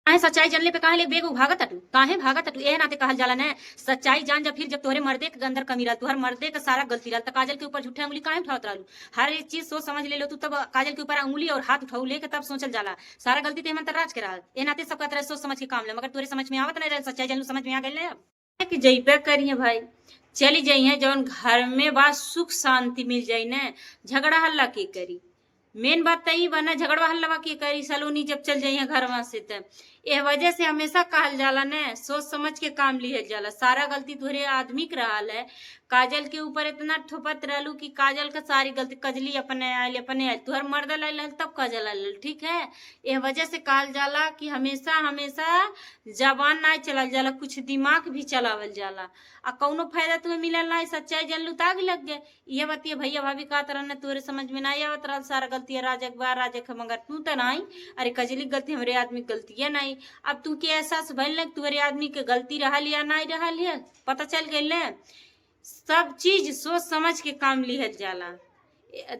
काहे सच्चाई जानले पे काहे ले बेग भागत हटू काहे भागत हटू ए नाते कहल जाला ने सच्चाई जान जब फिर जब तोहरे मर्दे के अंदर कमी रहल तुहर मर्दे के सारा गलती रहल त काजल के ऊपर झूठे उंगली काहे उठावत रहलू। हर एक चीज सोच समझ ले लो तू तब काजल के ऊपर उंगली और हाथ उठाऊ लेके तब सोचल जाला सारा गलती ते हेमंत राज के रहल ए नाते सब कहत रहे सोच समझ के काम ले मगर तोरे समझ में आवत नहीं रहे सच्चाई जानलू समझ में आ गइल अब कि जइबे करिए भाई चली जाइए जौन घर में बात सुख शांति मिल जाई ने झगड़ा हल्ला की करी मेन बात तो बना झगड़वा हल्ला की करी सलोनी जब चल जाइए घर से त एह वजह से हमेशा कहल जाला ने सोच समझ के काम लिहल जाला सारा गलती तोहरे आदमी के रहल है। काजल के ऊपर इतना ठोपत रहलू कि काजल का सारी गलती कजली अपने आयल तुहर मर्द लायल तब काजल आयल ठीक है। एह वजह से कहल जाला कि हमेशा हमेशा जबान ना चलाल जाला कुछ दिमाग भी चलावल जाला आ कौनो फायदा तुम्हें मिलल ना सच्चाई जानलू ताग लग गए ये बतिए भैया भाभी का तरह ने तोरे समझ में ना आवत रहल सारा गलती है राजक बा राजक मगर तू तो नहीं अरे कजली गलती हमरे आदमी की गलती है नहीं अब तू के एहसास भइल न तुम्हारे आदमी के गलती रहल या नहीं रहल है पता चल गइल ने सब चीज सोच समझ के काम लिहल जाला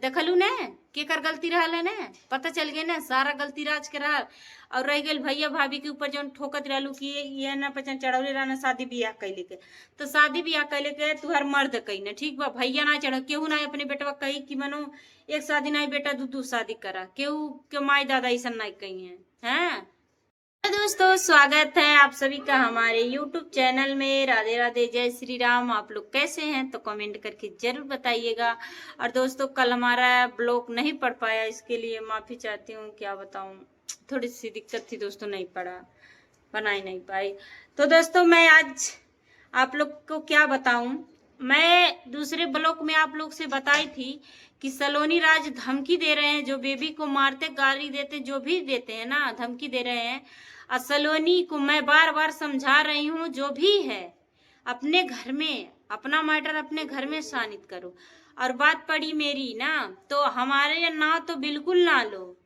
देखलू ने केकर गलती रहल है ने पता चल गए ने सारा गलती राज के रहल और रह गई भैया भाभी के ऊपर जौन ठोकत रहलू कि ये ना पहचान चढ़ौले रहना शादी ब्याह कैले के तो शादी ब्याह कैले के तुहर मर्द कही ना ठीक बा भैया ना चढ़ केहू ना अपने बेटवा कही कि मनो एक शादी नहीं बेटा दू शादी करा केहू के माई दादा ऐसा नहीं कही है हैं। दोस्तों स्वागत है आप सभी का हमारे YouTube चैनल में राधे राधे जय श्री राम। आप लोग कैसे हैं तो कमेंट करके जरूर बताइएगा। और दोस्तों कल हमारा ब्लॉग नहीं पढ़ पाया इसके लिए माफ़ी चाहती हूँ क्या बताऊँ थोड़ी सी दिक्कत थी दोस्तों नहीं पढ़ा बना ही नहीं पाई। तो दोस्तों मैं आज आप लोग को क्या बताऊँ मैं दूसरे ब्लॉग में आप लोग से बताई थी कि सलोनी राज धमकी दे रहे हैं जो बेबी को मारते गाली देते जो भी देते हैं ना धमकी दे रहे हैं। और सलोनी को मैं बार बार समझा रही हूँ जो भी है अपने घर में अपना मैटर अपने घर में शानित करो। और बात पड़ी मेरी ना तो हमारे ना तो बिल्कुल ना लो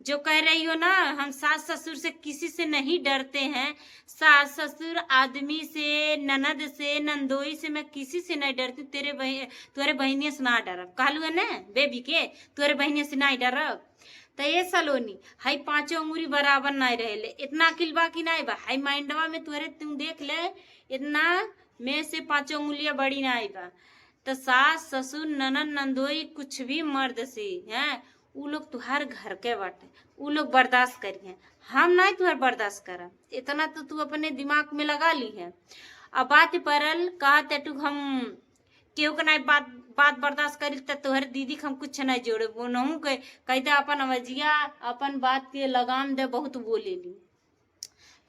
जो कह रही हो ना हम सास ससुर से किसी से नहीं डरते हैं सास ससुर आदमी से ननद से नंदोई से मैं किसी से नहीं डरती तुरे बहनिया से ना डरब कहलू है ना बेबी के तुरे बहनिया से नहीं डरब। तो ये सलोनी हाई पांचों उंगली बराबर नहीं रहे इतना अकिल बाकी नहीं बा हाई माइंडवा में तुरे तुम देख ले इतना में से पांचों उंगलियां बड़ी नहीं बा। तो सास ससुर ननद नंदोई कुछ भी मर्द से हैं उ लोग तुहार घर के बाटे उ लोग बर्दाश्त करिए हम नहीं तुहार बर्दाश्त करा इतना तो तू अपने दिमाग में लगा ली है। अब बात परल कहते तू हम केहू के नहीं बात बर्दाश्त करी तो तुहर दीदी हम कुछ नहीं जोड़े वो नहू के कहते अपन अवजिया अपन बात के लगाम दे बहुत बोले ली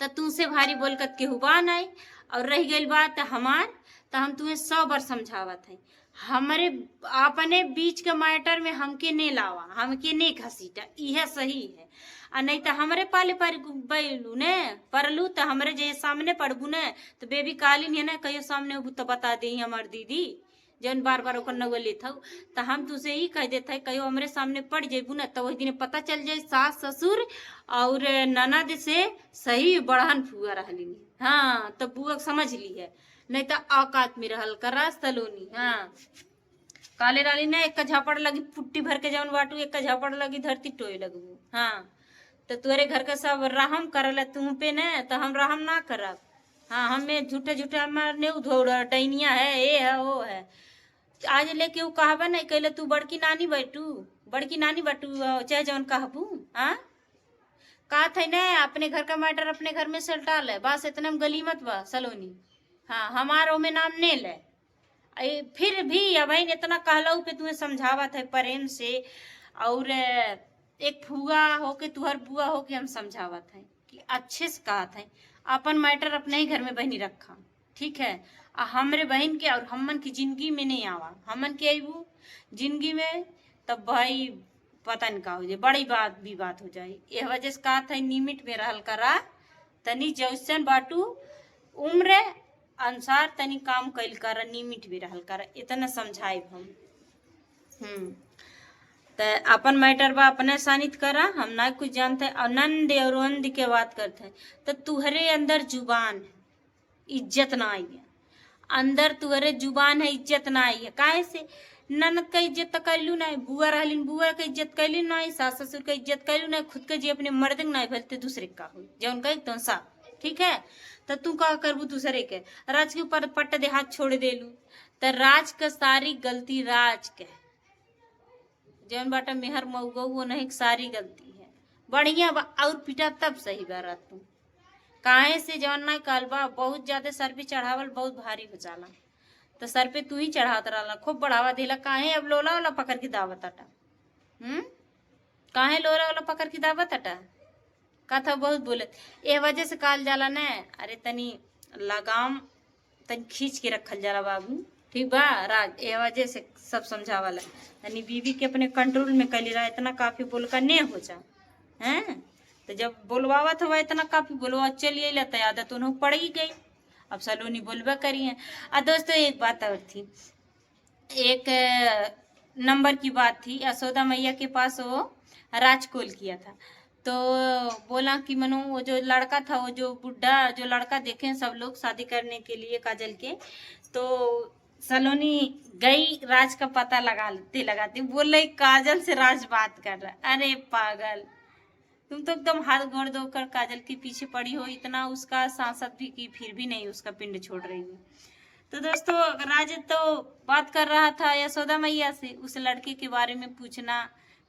तो तुमसे भारी बोलकर केहू बा नहीं। और रह गई बात हमार तो हम तुम्हें 100 बार समझावत है हमारे अपने बीच के मैटर में हमके नहीं लावा हमके नहीं घसीटा यह सही है। और नहीं तो हमारे पाले पर बैलू ने परलू तो हमारे जे सामने पड़बू ने तो बेबी कालीन है ना कहियो सामने तो बता दे हमार दीदी जौन बार बार ओकर नगल लेत हूँ तो हम तुझसे ही कह देते है कहियो हमारे सामने पड़ जेबू ना तो वही दिन पता चल जाए सास ससुर और ननद से सही बढ़न फुआ रहली हाँ तो बुआ समझ ली है नहीं तो औकात में रहल करा सलोनी हाँ काले राली ने एक झापड़ लगी पुट्टी भर के जौन बाटू एक झापड़ लगी धरती टोए लगबू हाँ तो तुरे घर का सब रहम करल तुम पे न तो हम रहम ना करब हाँ हमें झूठे झूठे हमारे ने उधोड़ डैनिया है ये है वो है आज लेके वो कहबा नहीं कहले तू बड़की नानी बटू चाहे जौन कहबू हाँ कहा था न अपने घर का मैटर अपने घर में सलटा ले बस इतने में गली मत बा सलोनी हाँ हमारो में नाम ने ले फिर भी अब इतना कहलऊ पे तुम्हें समझावा था प्रेम से और एक फुआ हो के तुहर बुआ हो के हम समझावा था कि अच्छे से कहा था अपन मैटर अपने ही घर में बहनी रखा ठीक है। हमरे बहन के और हमन की जिंदगी में नहीं आवा हमन के अबू जिंदगी में तब भाई पता नहीं का हो जाए बड़ी बात हो जाए यह वजह से कहा था निमिट में रहल करा तनी जैसन बाटू उम्र अनुसार तनी काम कैल कर निमिट भी रहल कर इतना समझाए हम तो अपन मैटर बा अपने सानित करा हम ना कुछ जानते आनंद और वंद के बात करते तो तुहरे अंदर जुबान है इज्जत ना आई है अंदर तुहरे जुबान है इज्जत ना आई है काहे से ननद का इज्जत तो कैलू नहीं, बुआ रहलिन बुआ का इज्जत कैली नहीं, सास ससुर का इज्जत कैलू नहीं, खुद के जी अपने मर्द नहीं भलते दूसरे का हुई जौन कही तो सा ठीक है। तो तू का करबू दूसरे के राज के ऊपर पट्ट दे हाथ छोड़ देलू। तो राज का सारी गलती राज के जौन बाटा मेहर मऊगो वो नहीं सारी गलती है। बढ़िया और पिटा तब सही बारा तू काहे से जौन ना कलबा बहुत ज्यादा सर पे चढ़ावल बहुत भारी हो जाला। तो सर पे तू ही चढ़ात रहा खूब बढ़ावा देला काहे अब लोला वाला पकड़ के दावत अटा काहे लोला वाला पकड़ के दावत अटा कथा बहुत बोलत ए वजह से काल जाला न। अरे तनी लगाम तनी खींच के रखल जाला बाबू ठीक बा राज ए वजह से सब समझावाला तनी बीवी के अपने कंट्रोल में कली रहा इतना काफी बोल कर ने हो जा हैं। तो जब बोलवावत हुआ इतना काफी बोलवा चलिए लेता आदत उन्हों पड़ ही गई अब सलोनी बोलवा करी है। और दोस्तों एक बात और थी एक नंबर की बात थी यशोदा मैया के पास वो राज कॉल किया था तो बोला कि मनु वो जो लड़का था वो जो बुढ़ा जो लड़का देखे सब लोग शादी करने के लिए काजल के तो सलोनी गई राज का पता लगाते बोले काजल से राज बात कर रहा। अरे पागल तुम तो एकदम हाथ गोड़ धोकर काजल के पीछे पड़ी हो इतना उसका सांसद भी की फिर भी नहीं उसका पिंड छोड़ रही हो। तो दोस्तों राज तो बात कर रहा था यशोदा मैया से उस लड़के के बारे में पूछना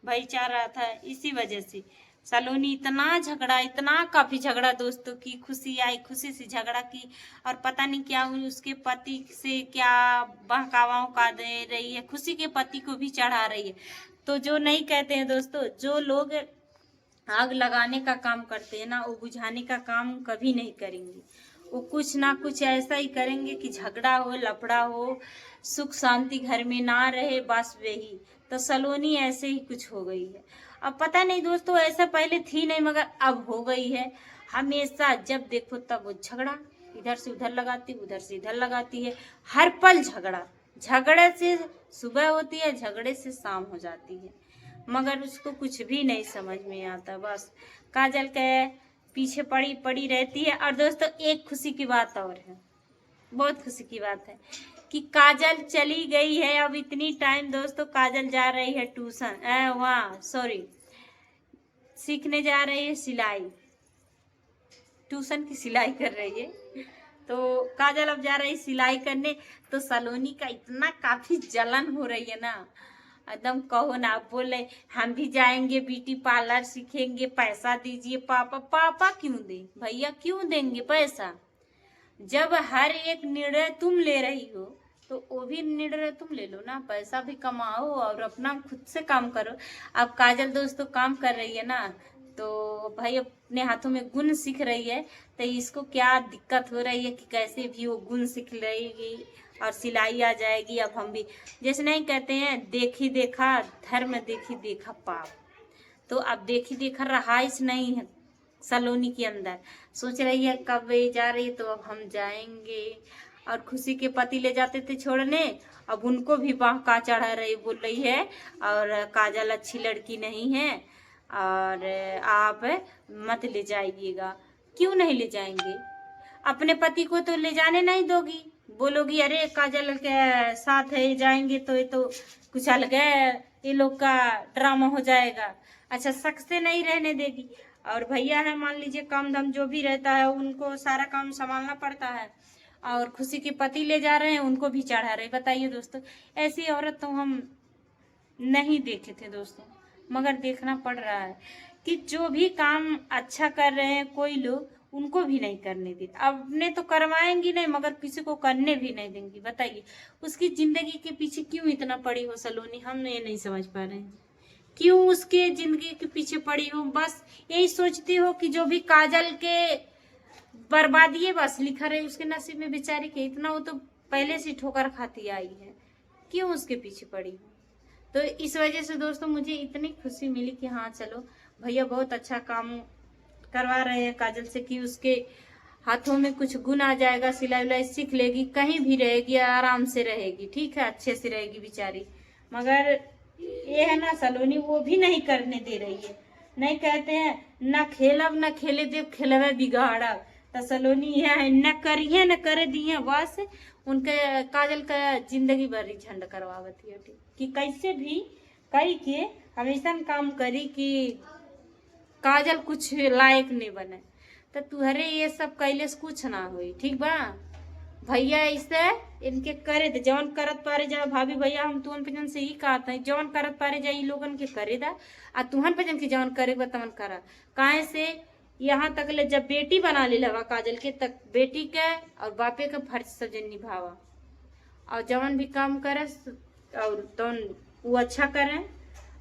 भाई चाह रहा था इसी वजह से सलोनी इतना झगड़ा इतना काफी झगड़ा दोस्तों की खुशी आई खुशी से झगड़ा की और पता नहीं क्या हुई उसके पति से क्या बहकावाओं का दे रही है खुशी के पति को भी चढ़ा रही है। तो जो नहीं कहते हैं दोस्तों जो लोग आग लगाने का काम करते हैं ना वो बुझाने का काम कभी नहीं करेंगे। वो कुछ ना कुछ ऐसा ही करेंगे कि झगड़ा हो लफड़ा हो सुख शांति घर में ना रहे बस वही। तो सलोनी ऐसे ही कुछ हो गई है। अब पता नहीं दोस्तों ऐसा पहले थी नहीं मगर अब हो गई है। हमेशा जब देखो तब वो झगड़ा इधर से उधर लगाती उधर से इधर लगाती है हर पल झगड़ा झगड़े से सुबह होती है झगड़े से शाम हो जाती है मगर उसको कुछ भी नहीं समझ में आता बस काजल के पीछे पड़ी रहती है। और दोस्तों एक खुशी की बात और है बहुत खुशी की बात है कि काजल चली गई है। अब इतनी टाइम दोस्तों काजल जा रही है ट्यूशन वहाँ सॉरी सीखने जा रही है सिलाई ट्यूशन की सिलाई कर रही है। तो काजल अब जा रही है सिलाई करने तो सलोनी का इतना काफी जलन हो रही है ना एकदम कहो ना बोले हम भी जाएंगे ब्यूटी पार्लर सीखेंगे पैसा दीजिए पापा। पापा क्यों दे भैया क्यों देंगे पैसा जब हर एक निर्णय तुम ले रही हो तो वो भी निर्णय तुम ले लो ना पैसा भी कमाओ और अपना खुद से काम करो। अब काजल दोस्तों काम कर रही है ना तो भाई अपने हाथों में गुण सीख रही है तो इसको क्या दिक्कत हो रही है कि कैसे भी वो गुण सीख रहेगी और सिलाई आ जाएगी। अब हम भी जैसे नहीं कहते हैं देखी देखा धर्म देखी देखा पाप तो अब देखी देखा रहाइश नहीं है सलोनी के अंदर सोच रही है कब ये जा रही है तो अब हम जाएंगे। और खुशी के पति ले जाते थे छोड़ने अब उनको भी बहका चढ़ा रही बोल रही है और काजल अच्छी लड़की नहीं है और आप मत ले जाइएगा। क्यों नहीं ले जाएंगे अपने पति को तो ले जाने नहीं दोगी बोलोगी अरे काजल के साथ है जाएंगे तो ये तो कुछ अलग है ये लोग का ड्रामा हो जाएगा। अच्छा शक से नहीं रहने देगी। और भैया है मान लीजिए काम धाम जो भी रहता है उनको सारा काम संभालना पड़ता है और खुशी के पति ले जा रहे हैं उनको भी चढ़ा रहे। बताइए दोस्तों ऐसी औरत तो हम नहीं देखे थे दोस्तों मगर देखना पड़ रहा है कि जो भी काम अच्छा कर रहे हैं कोई लोग उनको भी नहीं करने देते। अपने तो करवाएंगी नहीं मगर किसी को करने भी नहीं देंगी। बताइए उसकी जिंदगी के पीछे क्यों इतना पड़ी हो सलोनी हम ये नहीं समझ पा रहे हैं क्यों उसके जिंदगी के पीछे पड़ी हो। बस यही सोचती हो कि जो भी काजल के बर्बादी है बस लिखा रहे उसके नसीब में बेचारी के इतना वो तो पहले से ठोकर खाती आई है क्यों उसके पीछे पड़ी हो। तो इस वजह से दोस्तों मुझे इतनी खुशी मिली कि हाँ चलो भैया बहुत अच्छा काम करवा रहे हैं काजल से कि उसके हाथों में कुछ गुण आ जाएगा सिलाई उलाई सीख लेगी कहीं भी रहेगी आराम से रहेगी ठीक है अच्छे से रहेगी बेचारी। मगर ये है ना सलोनी वो भी नहीं करने दे रही है। नहीं कहते हैं ना खेलब ना खेले देव खेलवे बिगाड़ा तो सलोनी है न करिए न करे दिए, बस उनके काजल का जिंदगी भर झंड करवावत है कि कैसे भी कई के हमेशा काम करी कि काजल कुछ लायक नहीं बने। तो तुहरे ये सब कैले से कुछ ना हुई, ठीक बा भैया। इसे इनके करे दे जवन करत पारे जा भाभी भैया, हम तुहन पे जन से ही कहते हैं जवन करत पारे जा लोगन के करे दा, आ तुहन पे जन के जवन करे बा तवन करा। काहे से यहाँ तक ले जब बेटी बना ले लवा काजल के, तक बेटी के और बापे के फर्ज सब जन निभावा, और जवन भी काम करे और तवन वो अच्छा करे,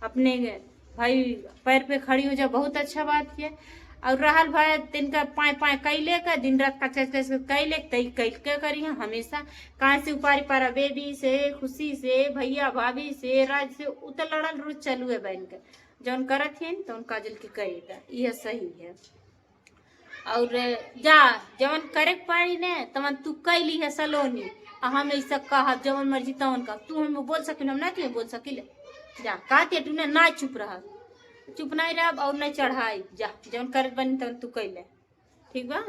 अपने भाई पैर पे खड़ी हो जा, बहुत अच्छा बात है। और रहल भाई तिनका पाए पाए कैले का दिन रात कैले तई कैल करी हमेशा। कहाँ से उपारी पारा बेबी से, खुशी से, भैया भाभी से, राज से उतर लड़ल रोज चालू है बहन के, जौन करत है तो काजल के करेगा, यह सही है। और जा जवन करे पारी ने तवन तू कैली है सलोनी, हम ऐसा कहा जवन मर्जी तवन का तू हम बोल सकिल, हम ना बोल सकिल। जा कहते तूने ना चुप रहा, चुप नहीं रह और नहीं चढ़ाई, जा जौन करत बनी तवन तू कैले, ठीक बा।